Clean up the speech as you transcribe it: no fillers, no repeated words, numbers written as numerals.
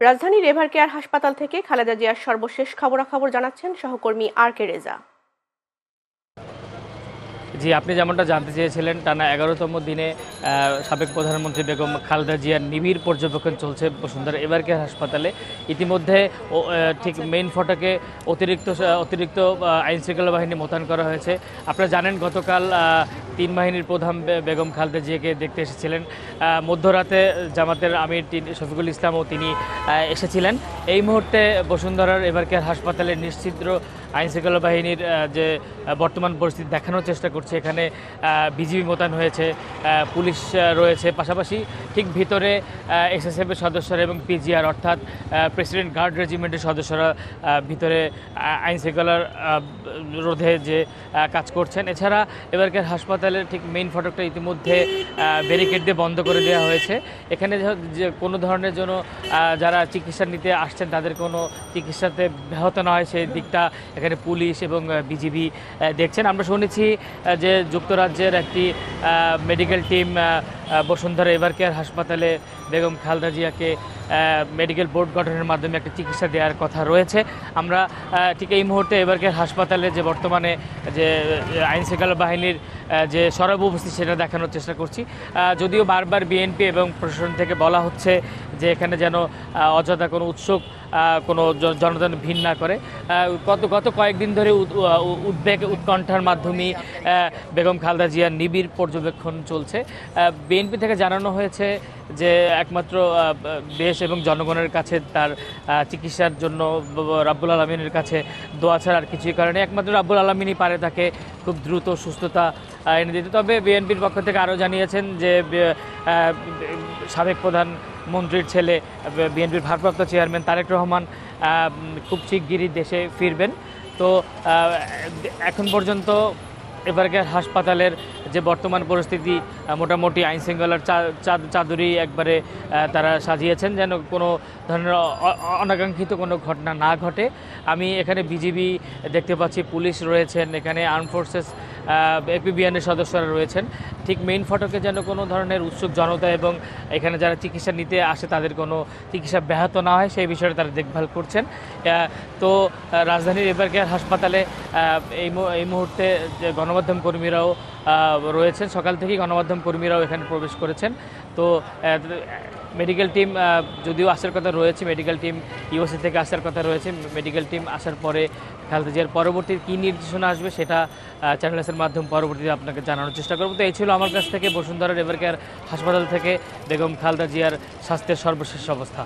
রাজধানীর ever care হাসপাতাল থেকে খালেদা জিয়ার সর্বশেষ খবরাখবর জানাচ্ছেন সহকর্মী আর কে রেজা। জি, আপনি যেমনটা জানতে চেয়েছিলেন, টানা ১১তম দিনে সাবেক প্রধানমন্ত্রী বেগম খালেদা জিয়ার নিবিড় পর্যবেক্ষণ চলছে বসুন্ধরা এভার কেয়ার হাসপাতালে। ইতিমধ্যে ঠিক মেইন ফটকে অতিরিক্ত আইনশৃঙ্খলা বাহিনী মোতায়েন করা হয়েছে। আপনারা জানেন গতকাল ৩ বাহিনীর প্রধান বেগম খালেদা জিয়াকে দেখতে এসেছিলেন। মধ্যরাতে জামাতের আমির শফিকুল ইসলামও তিনি এসেছিলেন। এই মুহূর্তে বসুন্ধরার এভার কেয়ার হাসপাতালে নিশ্চিদ্র আইনশৃঙ্খলা বাহিনীর যে বর্তমান পরিস্থিতি দেখানোর চেষ্টা করছে। এখানে বিজিবি মোতায়েন হয়েছে, পুলিশ রয়েছে, পাশাপাশি ঠিক ভিতরে এসএসএফের সদস্যরা এবং পিজিআর অর্থাৎ প্রেসিডেন্ট গার্ড রেজিমেন্টের সদস্যরা ভিতরে আইনশৃঙ্খলার রোধে যে কাজ করছেন। এছাড়া এবারকার হাসপাতালের ঠিক মেইন ফটকটা ইতিমধ্যে ব্যারিকেড দিয়ে বন্ধ করে দেওয়া হয়েছে। এখানে যে কোনো ধরনের জন্য যারা চিকিৎসা নিতে আসছেন তাদের কোনো চিকিৎসাতে ব্যাহত না হয় সেই দিকটা এখানে পুলিশ এবং বিজিবি দেখছেন। আমরা শুনেছি যে যুক্তরাজ্যের একটি medical team Bashundhara ever care হাসপাতালে বেগম খালেদা জিয়াকে মেডিকেল বোর্ড গঠনের মাধ্যমে একটা চিকিৎসা দেওয়ার কথা রয়েছে। আমরা ঠিক এই মুহূর্তে এভার কেয়ার হাসপাতালে যে বর্তমানে যে আইনশৃঙ্খলা বাহিনীর যে সরব উপস্থিতি সেটা দেখানোর চেষ্টা করছি। যদিও বারবার বিএনপি এবং প্রশাসন থেকে বলা হচ্ছে যে এখানে যেন অযথা কোনো উৎসুক কোনো জনগণ ভিড় না করে। গত কয়েকদিন ধরে উদ্বেগ উৎকণ্ঠার মাধ্যমেই বেগম খালেদা জিয়ার নিবিড় পর্যবেক্ষণ চলছে। বিএনপি থেকে জানানো হয়েছে যে একমাত্র দেশ এবং জনগণের কাছে তার চিকিৎসার জন্য রাব্বুল আলামিনের কাছে দোয়া ছাড়া আর কিছুই কারণে একমাত্র রাব্বুল আলামিনই পারে তাকে খুব দ্রুত সুস্থতা এনে দিতে। তবে বিএনপির পক্ষ থেকে আরও জানিয়েছেন যে সাবেক প্রধানমন্ত্রীর ছেলে বিএনপির ভারপ্রাপ্ত চেয়ারম্যান তারেক রহমান খুব শিগগিরই দেশে ফিরবেন। তো এখন পর্যন্ত এভারকেয়ার হাসপাতালের যে বর্তমান পরিস্থিতি মোটামুটি আইনশৃঙ্খলার চাদরই একবারে তারা সাজিয়েছেন যেন কোনো ধরনের অনাকাঙ্ক্ষিত কোনো ঘটনা না ঘটে। আমি এখানে বিজিবি দেখতে পাচ্ছি, পুলিশ রয়েছেন, এখানে আর্ম ফোর্সেস এপিবিএনের সদস্যরা রয়েছেন। ঠিক মেইন ফটকে যেন কোনো ধরনের উৎসুক জনতা এবং এখানে যারা চিকিৎসা নিতে আসে তাদের কোনো চিকিৎসা ব্যাহত না হয় সেই বিষয়ে তারা দেখভাল করছেন। তো রাজধানীর এভারকেয়ার হাসপাতালে এই মুহূর্তে যে গণমাধ্যম কর্মীরাও রয়েছেন, সকাল থেকেই গণমাধ্যম কর্মীরাও এখানে প্রবেশ করেছেন। তো মেডিকেল টিম যদিও আসার কথা রয়েছে, মেডিকেল টিম ইউএসএ থেকে আসার কথা রয়েছে। মেডিকেল টিম আসার পরে খালেদা জিয়ার পরবর্তী কী নির্দেশনা আসবে সেটা চ্যানেলসের মাধ্যমে পরবর্তীতে আপনাকে জানানোর চেষ্টা করব। তো এই ছিল আমার কাছ থেকে বসুন্ধরা এভারকেয়ার হাসপাতাল থেকে বেগম খালেদা জিয়ার স্বাস্থ্যের সর্বশেষ অবস্থা।